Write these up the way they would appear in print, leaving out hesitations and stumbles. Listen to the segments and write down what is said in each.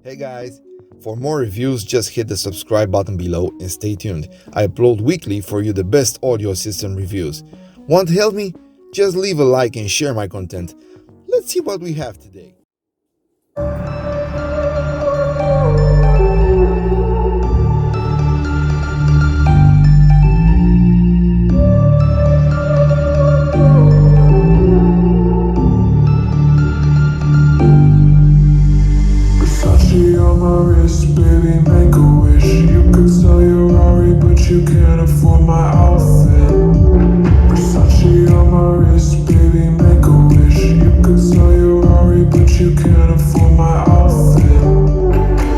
Hey guys, for more reviews, just hit the subscribe button below and stay tuned. I upload weekly for you the best audio system reviews. Want to help me? Just leave a like and share my content. Let's see what we have today. On my wrist, baby, make a wish. You could sell your Rari, but you can't afford my outfit. Versace on my wrist, baby, make a wish. You could sell your Rari, but you can't afford my outfit.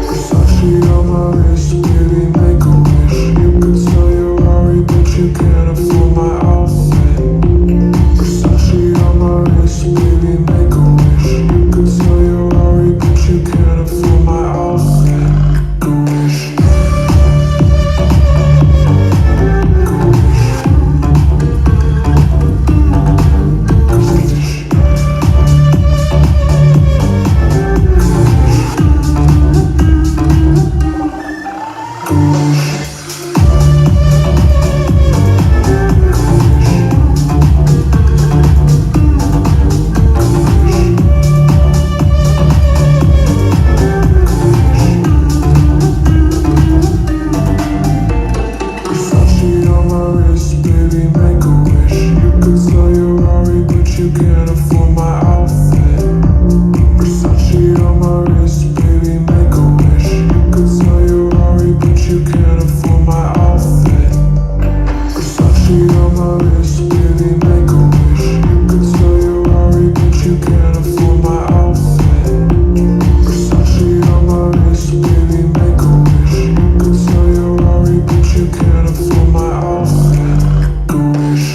Versace on my wrist, baby, make a wish. You could sell your Rari, but you can't afford my outfit. Versace on my wrist, baby, make a wish. You could sell your Rari, but you can't afford my outfit. Make a wish. You can't afford my outfit. Versace on my wrist, baby, make a wish. You could sell your Rari, but you can't afford my outfit. Versace on my wrist, baby, make a wish. You could sell your Rari, but you can't afford my outfit. Versace on my wrist, baby, make a wish. You could sell your Rari, but you can't afford my outfit. Make a wish.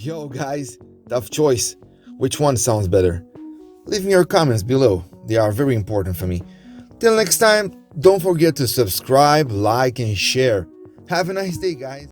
Yo guys, tough choice. Which one sounds better? Leave me your comments below. They are very important for me. Till next time, don't forget to subscribe, like and share. Have a nice day, guys.